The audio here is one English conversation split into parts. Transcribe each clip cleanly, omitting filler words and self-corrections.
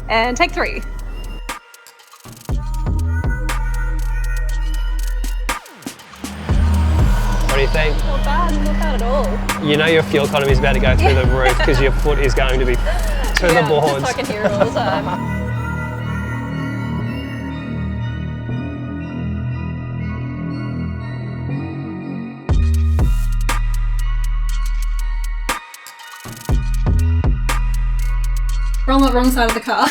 And take 3. What do you think? Not bad at all. You know your fuel economy is about to go through the roof because your foot is going to be to the boards. Just so I can hear it all the time. We're on the wrong side of the car.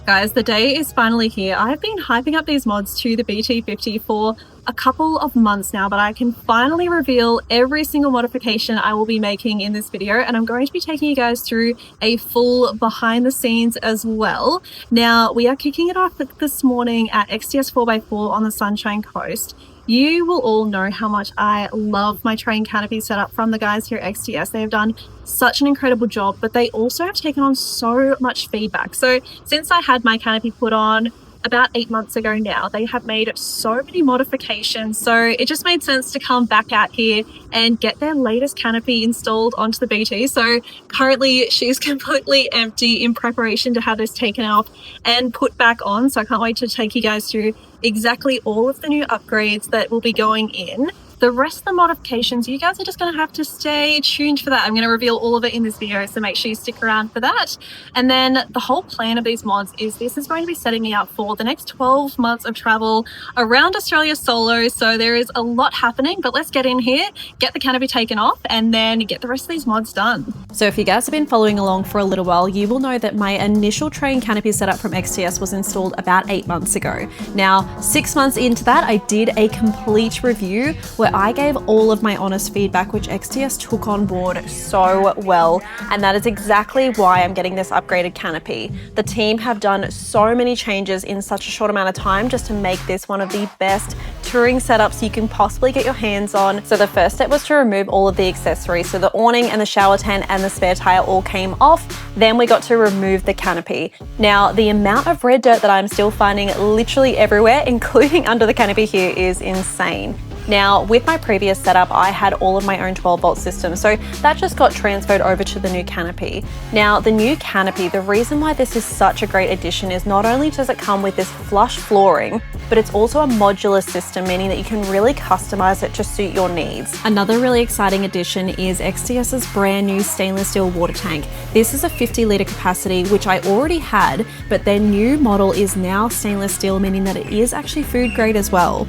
Guys, the day is finally here. I've been hyping up these mods to the BT50 for a couple of months now, but I can finally reveal every single modification I will be making in this video, and I'm going to be taking you guys through a full behind the scenes as well. Now, we are kicking it off this morning at XTS 4x4 on the Sunshine Coast. You will all know how much I love my train canopy setup from the guys here at XTS. They have done such an incredible job, but they also have taken on so much feedback. So since I had my canopy put on about 8 months ago now, they have made so many modifications. So it just made sense to come back out here and get their latest canopy installed onto the BT. So currently she's completely empty in preparation to have this taken off and put back on. So I can't wait to take you guys through exactly all of the new upgrades that will be going in. The rest of the modifications, you guys are just going to have to stay tuned for that. I'm going to reveal all of it in this video, so make sure you stick around for that. And then the whole plan of these mods is this is going to be setting me up for the next 12 months of travel around Australia solo. So there is a lot happening, but let's get in here, get the canopy taken off, and then get the rest of these mods done. So if you guys have been following along for a little while, you will know that my initial train canopy setup from XTS was installed about 8 months ago. Now, 6 months into that, I did a complete review where I gave all of my honest feedback, which XTS took on board so well. And that is exactly why I'm getting this upgraded canopy. The team have done so many changes in such a short amount of time just to make this one of the best touring setups you can possibly get your hands on. So the first step was to remove all of the accessories. So the awning and the shower tent and the spare tire all came off. Then we got to remove the canopy. Now, the amount of red dirt that I'm still finding literally everywhere, including under the canopy here, is insane. Now, with my previous setup, I had all of my own 12-volt system, so that just got transferred over to the new canopy. Now, the new canopy, the reason why this is such a great addition is not only does it come with this flush flooring, but it's also a modular system, meaning that you can really customize it to suit your needs. Another really exciting addition is XTS's brand new stainless steel water tank. This is a 50-litre capacity, which I already had, but their new model is now stainless steel, meaning that it is actually food grade as well.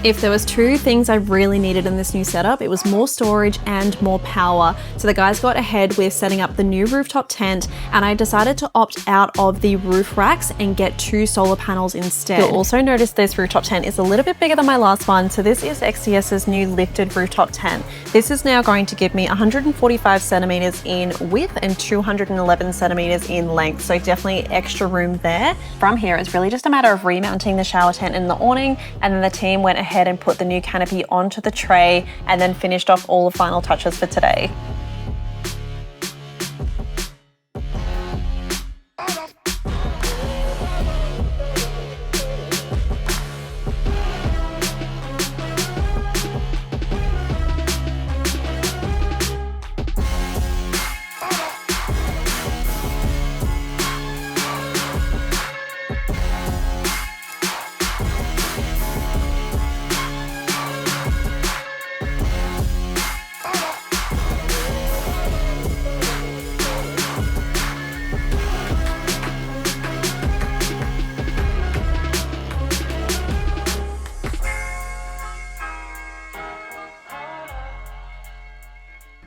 If there was 2 things I really needed in this new setup, it was more storage and more power. So the guys got ahead with setting up the new rooftop tent, and I decided to opt out of the roof racks and get 2 solar panels instead. You'll also notice this rooftop tent is a little bit bigger than my last one. So this is XTS's new lifted rooftop tent. This is now going to give me 145 centimeters in width and 211 centimeters in length. So definitely extra room there. From here, it's really just a matter of remounting the shower tent and the awning, and then the team went ahead and put the new canopy onto the tray and then finished off all the final touches for today.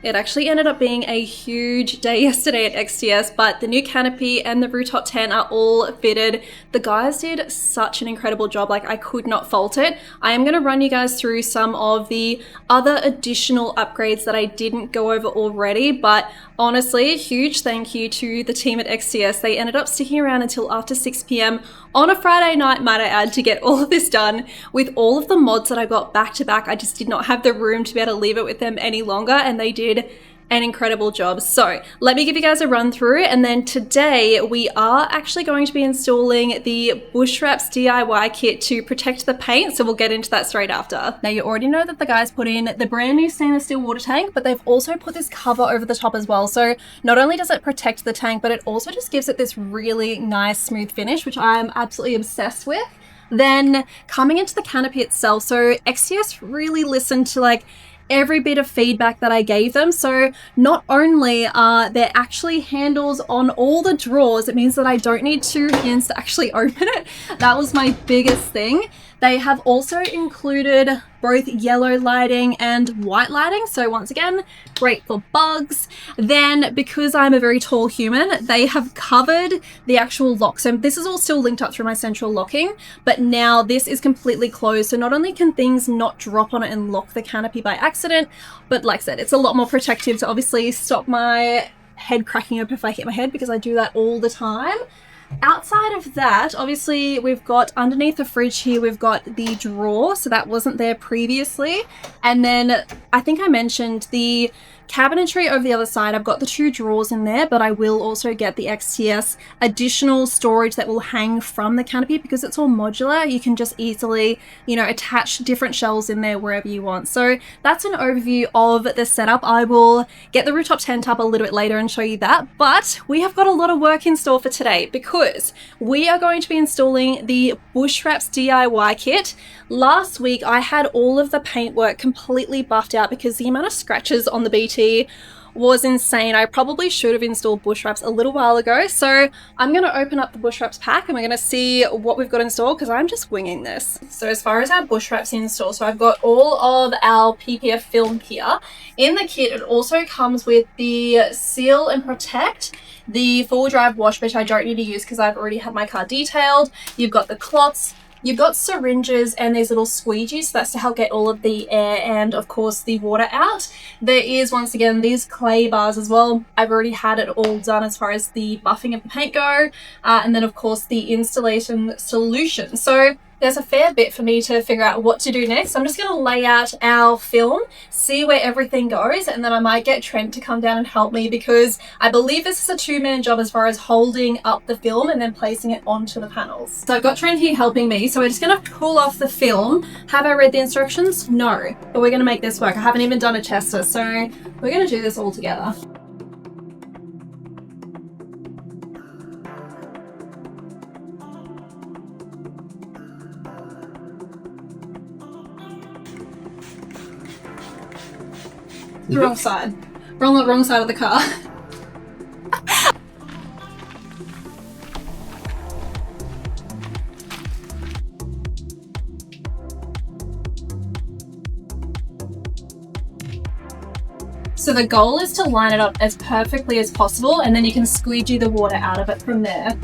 It actually ended up being a huge day yesterday at XTS, but the new canopy and the rooftop tent are all fitted. The guys did such an incredible job, like I could not fault it. I am gonna run you guys through some of the other additional upgrades that I didn't go over already, but honestly, a huge thank you to the team at XTS. They ended up sticking around until after 6 p.m. on a Friday night, might I add, to get all of this done. With all of the mods that I got back to back, I just did not have the room to be able to leave it with them any longer, and they did an incredible job. So let me give you guys a run through, and then today we are actually going to be installing the Bush Wraps DIY kit to protect the paint, so we'll get into that straight after. Now you already know that the guys put in the brand new stainless steel water tank, but they've also put this cover over the top as well. So not only does it protect the tank, but it also just gives it this really nice smooth finish, which I'm absolutely obsessed with. Then coming into the canopy itself, so XTS really listened to like every bit of feedback that I gave them. So not only are there actually handles on all the drawers, it means that I don't need 2 hands to actually open it. That was my biggest thing. They have also included both yellow lighting and white lighting. So once again, great for bugs. Then because I'm a very tall human, they have covered the actual lock. So this is all still linked up through my central locking, but now this is completely closed. So not only can things not drop on it and lock the canopy by accident, but like I said, it's a lot more protective to obviously stop my head cracking open if I hit my head, because I do that all the time. Outside of that, obviously we've got underneath the fridge here, we've got the drawer, so that wasn't there previously. And then I think I mentioned the cabinetry over the other side. I've got the 2 drawers in there, but I will also get the XTS additional storage that will hang from the canopy. Because it's all modular, you can just easily, you know, attach different shelves in there wherever you want. So that's an overview of the setup. I will get the rooftop tent up a little bit later and show you that, but we have got a lot of work in store for today because we are going to be installing the Bush Wraps DIY kit. Last week I had all of the paintwork completely buffed out because the amount of scratches on the BT was insane. I probably should have installed Bush Wraps a little while ago. So I'm going to open up the Bush Wraps pack and we're going to see what we've got installed, because I'm just winging this. So as far as our Bush Wraps install, so I've got all of our PPF film here. In the kit, it also comes with the Seal and Protect, the full drive wash, which I don't need to use because I've already had my car detailed. You've got the cloths, you've got syringes and these little squeegees, so that's to help get all of the air and of course the water out. There is once again these clay bars as well. I've already had it all done as far as the buffing of the paint go, and then of course the installation solution. So there's a fair bit for me to figure out what to do next. I'm just going to lay out our film, see where everything goes, and then I might get Trent to come down and help me, because I believe this is a 2-man job as far as holding up the film and then placing it onto the panels. So I've got Trent here helping me, so we're just going to pull off the film. Have I read the instructions? No, but we're going to make this work. I haven't even done a tester, so we're going to do this all together. The wrong side. We're on the wrong side of the car. So the goal is to line it up as perfectly as possible, and then you can squeegee the water out of it from there.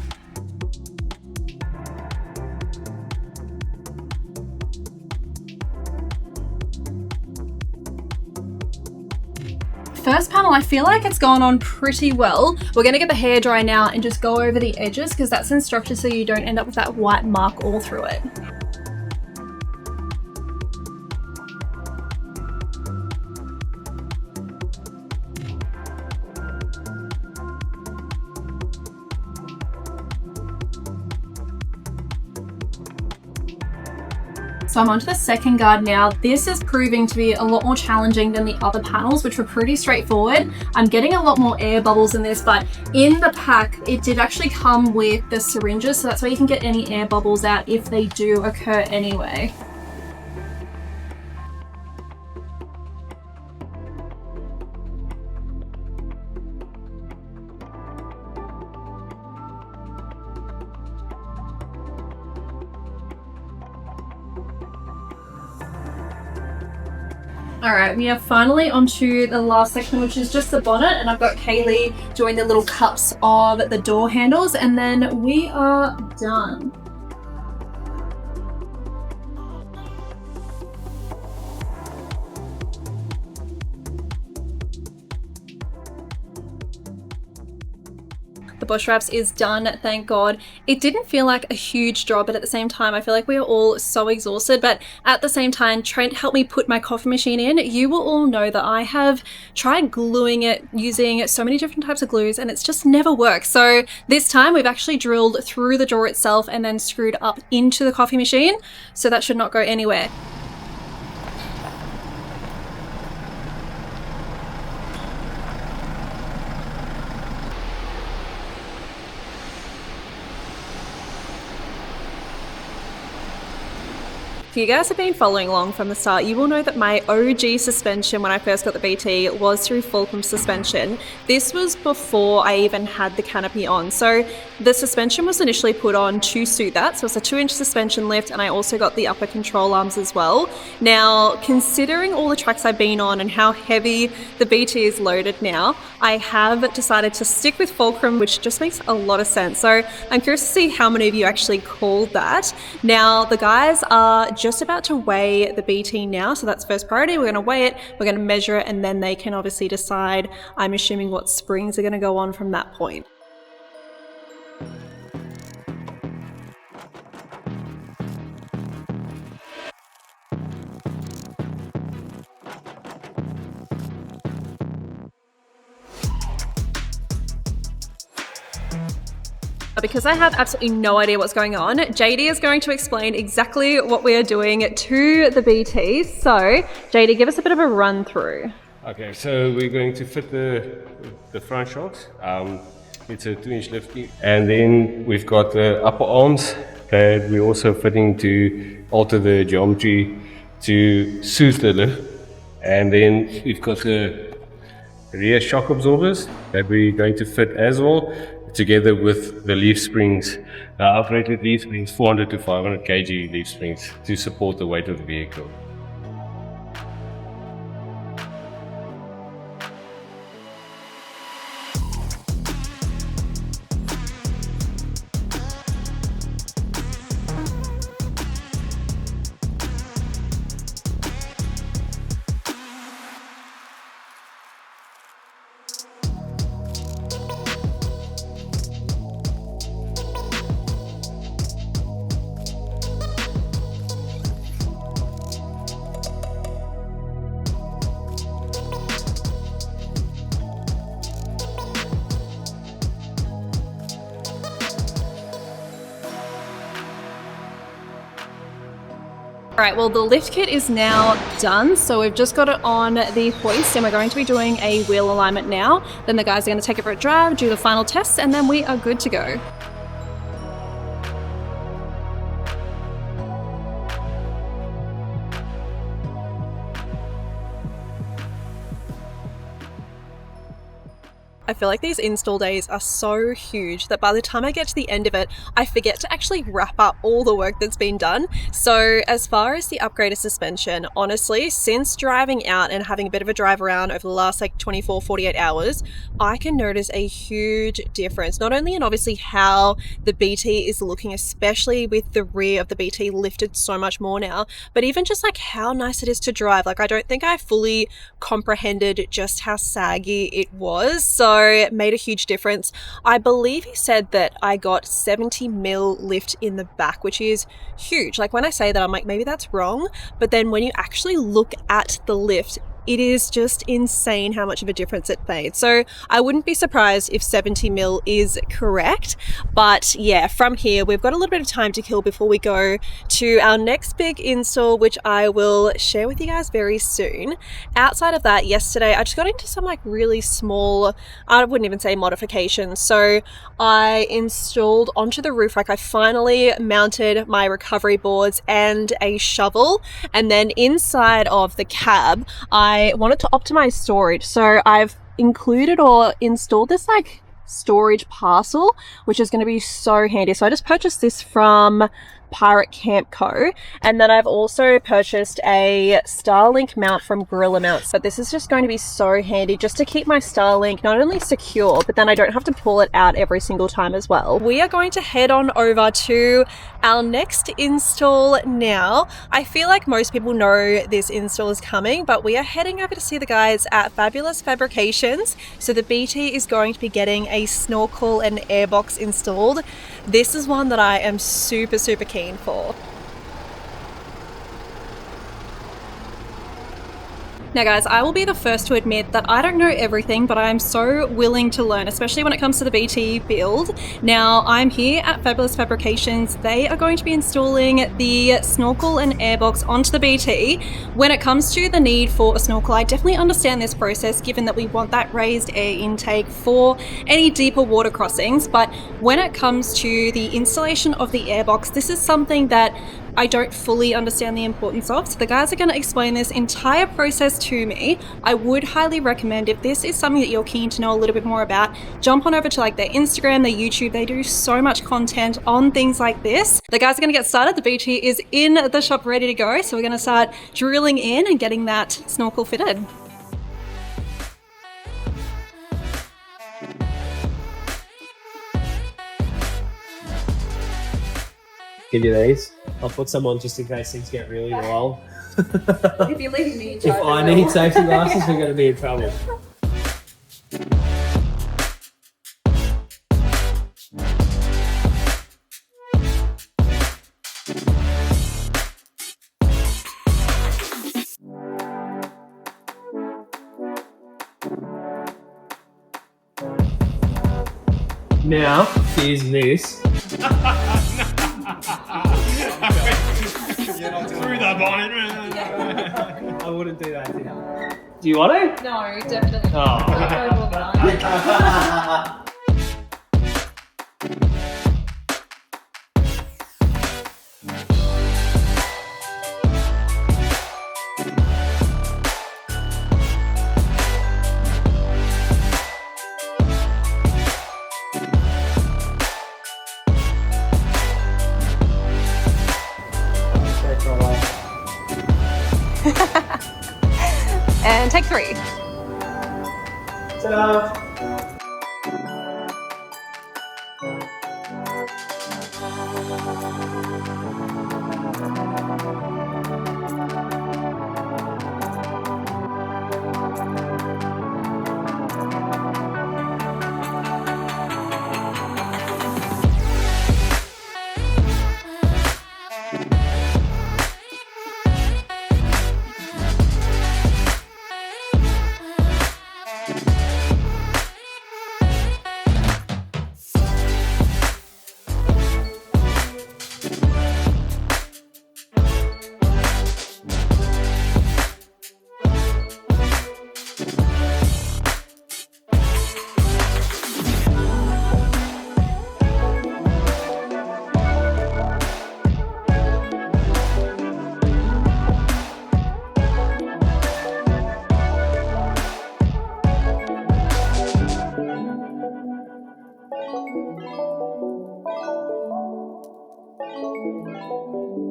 First panel, I feel like it's gone on pretty well. We're going to get the hairdryer now and just go over the edges, because that's instructed so you don't end up with that white mark all through it. So I'm onto the second guard now. This is proving to be a lot more challenging than the other panels, which were pretty straightforward. I'm getting a lot more air bubbles in this, but in the pack, it did actually come with the syringes, so that's where you can get any air bubbles out if they do occur anyway. Alright, we are finally onto the last section, which is just the bonnet, and I've got Kaylee doing the little cups of the door handles, and then we are done. The bush wraps is done, thank God. It didn't feel like a huge job, but at the same time, I feel like we are all so exhausted. But at the same time, trying to help me put my coffee machine in, you will all know that I have tried gluing it using so many different types of glues and it's just never worked. So this time we've actually drilled through the drawer itself and then screwed up into the coffee machine. So that should not go anywhere. If you guys have been following along from the start, you will know that my OG suspension when I first got the BT was through Fulcrum suspension. This was before I even had the Canopy on. So the suspension was initially put on to suit that. So it's a 2-inch suspension lift, and I also got the upper control arms as well. Now, considering all the tracks I've been on and how heavy the BT is loaded now, I have decided to stick with Fulcrum, which just makes a lot of sense. So I'm curious to see how many of you actually called that. Now, the guys are just about to weigh the BT now, so that's first priority. We're going to weigh it, we're going to measure it, and then they can obviously decide, I'm assuming, what springs are going to go on from that point. Because I have absolutely no idea what's going on, JD is going to explain exactly what we are doing to the BT. So, JD, give us a bit of a run through. Okay, so we're going to fit the front shocks. It's a 2-inch lift, and then we've got the upper arms that we're also fitting to alter the geometry to suit the lift, and then we've got the rear shock absorbers that we're going to fit as well, together with the leaf springs. I've rated leaf springs 400 to 500 kg leaf springs to support the weight of the vehicle. All right, well, the lift kit is now done. So we've just got it on the hoist and we're going to be doing a wheel alignment now. Then the guys are going to take it for a drive, do the final tests, and then we are good to go. I feel like these install days are so huge that by the time I get to the end of it, I forget to actually wrap up all the work that's been done. So as far as the upgraded suspension, honestly, since driving out and having a bit of a drive around over the last like 24, 48 hours, I can notice a huge difference, not only in obviously how the BT is looking, especially with the rear of the BT lifted so much more now, but even just like how nice it is to drive. Like, I don't think I fully comprehended just how saggy it was. So it made a huge difference. I believe he said that I got 70 mil lift in the back, which is huge. Like, when I say that, I'm like, maybe that's wrong. But then when you actually look at the lift, it is just insane how much of a difference it made. So I wouldn't be surprised if 70 mil is correct. But yeah, from here, we've got a little bit of time to kill before we go to our next big install, which I will share with you guys very soon. Outside of that, yesterday, I just got into some like really small, I wouldn't even say modifications. So I installed onto the roof, like I finally mounted my recovery boards and a shovel. And then inside of the cab, I wanted to optimize storage, so I've included or installed this like storage parcel, which is going to be so handy. So I just purchased this from Pirate Camp Co. And then I've also purchased a Starlink mount from Gorilla Mounts. But this is just going to be so handy just to keep my Starlink not only secure, but then I don't have to pull it out every single time as well. We are going to head on over to our next install now. I feel like most people know this install is coming, but we are heading over to see the guys at Fabulous Fabrications. So the BT is going to be getting a Snorkel and airbox installed. This is one that I am super keen for. Now guys, I will be the first to admit that I don't know everything, but I am so willing to learn, especially when it comes to the BT build. Now I'm here at Fabulous Fabrications. They are going to be installing the Snorkel and airbox onto the BT. When it comes to the need for a snorkel, I definitely understand this process given that we want that raised air intake for any deeper water crossings. But when it comes to the installation of the airbox, this is something that I don't fully understand the importance of. So the guys are going to explain this entire process to me. I would highly recommend, if this is something that you're keen to know a little bit more about, jump on over to like their Instagram, their YouTube. They do so much content on things like this. The guys are going to get started. The BT is in the shop ready to go. So we're going to start drilling in and getting that snorkel fitted. Give you these. I'll put some on just in case things get really wild. If you're leaving me in charge, If I need safety glasses, we're going to be in trouble. Now, here's this. Through the bonnet. I wouldn't do that to you. Do you want to? No, definitely. Oh. And take 3. Ta-da!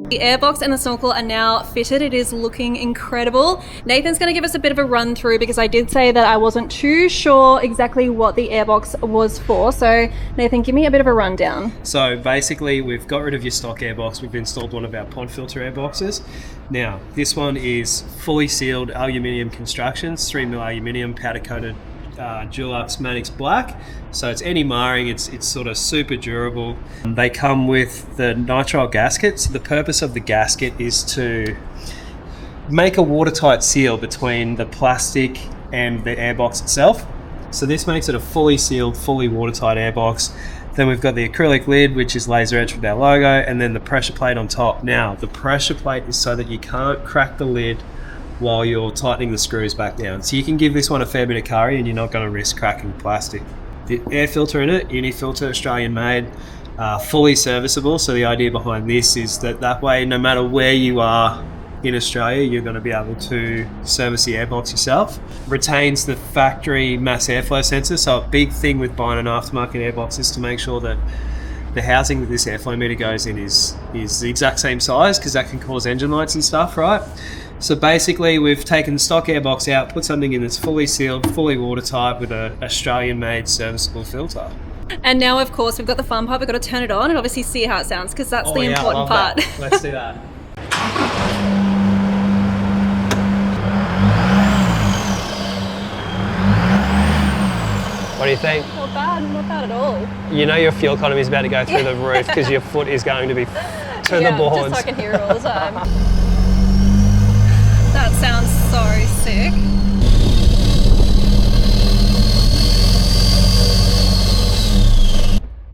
The airbox and the snorkel are now fitted. It is looking incredible. Nathan's going to give us a bit of a run through because I did say that I wasn't too sure exactly what the airbox was for. So Nathan, give me a bit of a rundown. So basically we've got rid of your stock airbox. We've installed one of our pond filter airboxes. Now this one is fully sealed aluminium constructions, 3mm aluminium powder coated Dulux Manix Black. So it's any marring, it's sort of super durable. They come with the nitrile gasket. So the purpose of the gasket is to make a watertight seal between the plastic and the airbox itself. So this makes it a fully sealed, fully watertight airbox. Then we've got the acrylic lid, which is laser etched with our logo, and then the pressure plate on top. Now, the pressure plate is so that you can't crack the lid while you're tightening the screws back down. So you can give this one a fair bit of curry and you're not going to risk cracking plastic. The air filter in it, Unifilter, Australian made, fully serviceable. So the idea behind this is that way, no matter where you are in Australia, you're going to be able to service the airbox yourself. Retains the factory mass airflow sensor. So a big thing with buying an aftermarket airbox is to make sure that the housing that this airflow meter goes in is the exact same size, because that can cause engine lights and stuff, right? So basically we've taken the stock airbox out, put something in that's fully sealed, fully watertight with an Australian-made serviceable filter. And now, of course, we've got the fun part. We've got to turn it on and obviously see how it sounds, because that's the important part. Let's do that. What do you think? Not bad at all. You know your fuel economy is about to go through the roof because your foot is going to be to the boards. Just so I can hear it all the time. That sounds so sick.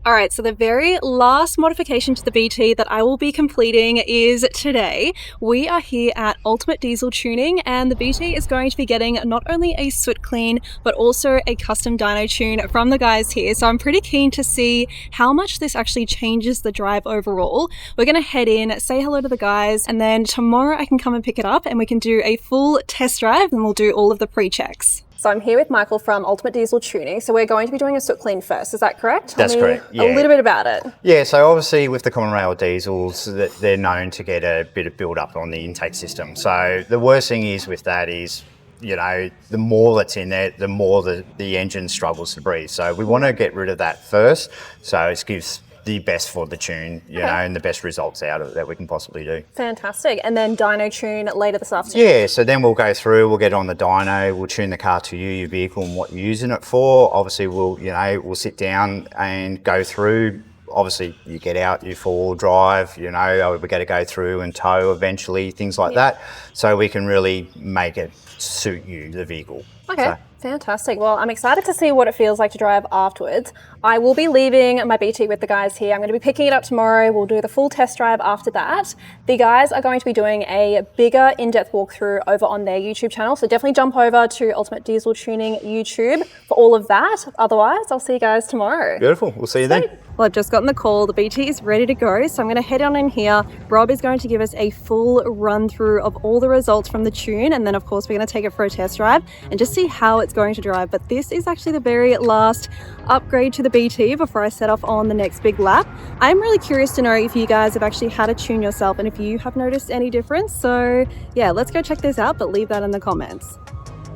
Alright, so the very last modification to the BT that I will be completing is today. We are here at Ultimate Diesel Tuning, and the BT is going to be getting not only a soot clean but also a custom dyno tune from the guys here. So I'm pretty keen to see how much this actually changes the drive overall. We're going to head in, say hello to the guys, and then tomorrow I can come and pick it up and we can do a full test drive and we'll do all of the pre-checks. So I'm here with Michael from Ultimate Diesel Tuning. So we're going to be doing a soot clean first, is that correct? That's correct, yeah. A little bit about it. Yeah, so obviously with the common rail diesels, that they're known to get a bit of build up on the intake system. So the worst thing is with that is, you know, the more that's in there, the more the engine struggles to breathe. So we want to get rid of that first. So it gives the best for the tune, you know, and the best results out of it that we can possibly do. Fantastic. And then dyno tune later this afternoon? Yeah, so then we'll go through, we'll get on the dyno, we'll tune the car to you, your vehicle and what you're using it for. Obviously we'll sit down and go through. Obviously you get out, you four-wheel drive, you know, we're going to go through and tow eventually, things like that. So we can really make it suit you, the vehicle. Okay. So, fantastic. Well, I'm excited to see what it feels like to drive afterwards. I will be leaving my BT with the guys here. I'm going to be picking it up tomorrow. We'll do the full test drive after that. The guys are going to be doing a bigger in-depth walkthrough over on their YouTube channel. So definitely jump over to Ultimate Diesel Tuning YouTube for all of that. Otherwise, I'll see you guys tomorrow. beautiful. We'll see you then. Well, I've just gotten the call. The BT is ready to go. So I'm going to head on in here. Rob is going to give us a full run through of all the results from the tune. And then of course, we're going to take it for a test drive and just see how it's going to drive. But this is actually the very last upgrade to the BT before I set off on the next big lap. I'm really curious to know if you guys have actually had a tune yourself and if you have noticed any difference. So yeah, let's go check this out, but leave that in the comments.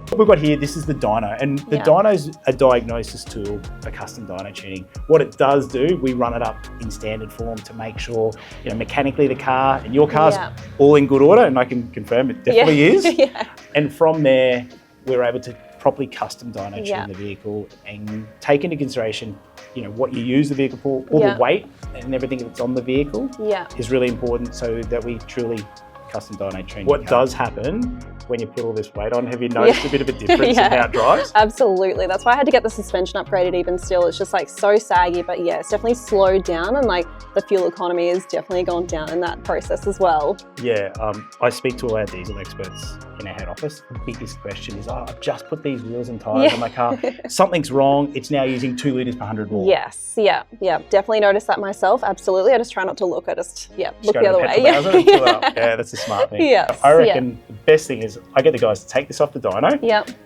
What we've got here, this is the dyno, and the dyno's a diagnosis tool for custom dyno tuning. What it does do, we run it up in standard form to make sure, you know, mechanically the car and your car's all in good order, and I can confirm it definitely is. And from there, we're able to properly custom dyno tune the vehicle and take into consideration, you know, what you use the vehicle for, all the weight and everything that's on the vehicle is really important, so that we truly custom dyno tune. What does happen when you put all this weight on? Have you noticed a bit of a difference in how it drives? Absolutely. That's why I had to get the suspension upgraded even still. It's just like so saggy, but yeah, it's definitely slowed down, and like the fuel economy has definitely gone down in that process as well. Yeah, I speak to all our diesel experts in our head office. The biggest question is, I've just put these wheels and tyres on my car. Something's wrong. It's now using 2 litres per 100 more. Yes, yeah. Definitely noticed that myself. Absolutely. I just try not to look. I just, look the other way. Yeah, that's a smart thing. I reckon the best thing is I get the guys to take this off the dyno.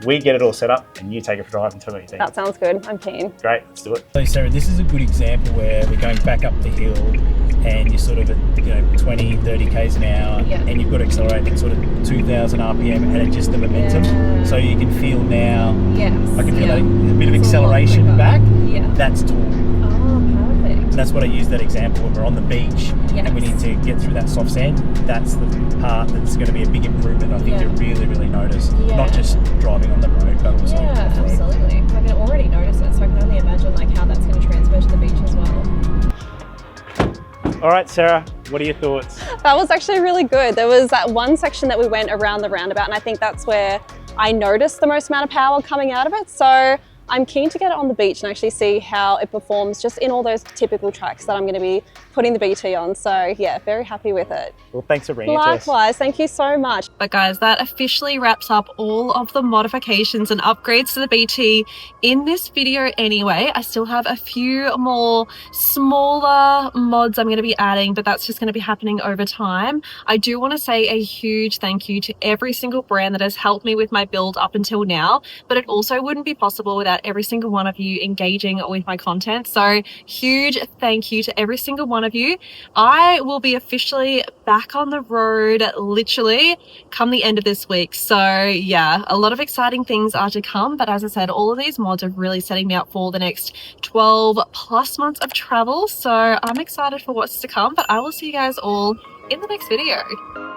We get it all set up and you take it for a drive and tell me what you think. That sounds good. I'm keen. Great, let's do it. So Sarah, this is a good example where we're going back up the hill and you're sort of at 20, 30 k's an hour and you've got to accelerate at sort of 2,000 RPM and adjust the momentum. So you can feel now, I can feel that a bit of acceleration back. That's torque. And that's what I use that example when we're on the beach and we need to get through that soft sand. That's the part that's going to be a big improvement, I think, to really, really notice. Not just driving on the road, but also off-road. Absolutely. I can already notice it, so I can only imagine like how that's going to transfer to the beach as well. All right, Sarah, what are your thoughts? That was actually really good. There was that one section that we went around the roundabout, and I think that's where I noticed the most amount of power coming out of it. So I'm keen to get it on the beach and actually see how it performs just in all those typical tracks that I'm going to be putting the BT on. So yeah, very happy with it. Well, thanks for bringing it to us. Likewise, thank you so much. But guys, that officially wraps up all of the modifications and upgrades to the BT in this video anyway. I still have a few more smaller mods I'm going to be adding, but that's just going to be happening over time. I do want to say a huge thank you to every single brand that has helped me with my build up until now, but it also wouldn't be possible without about every single one of you engaging with my content. So huge thank you to every single one of you. I will be officially back on the road literally come the end of this week. So yeah, a lot of exciting things are to come. But as I said, all of these mods are really setting me up for the next 12 plus months of travel. So I'm excited for what's to come, but I will see you guys all in the next video.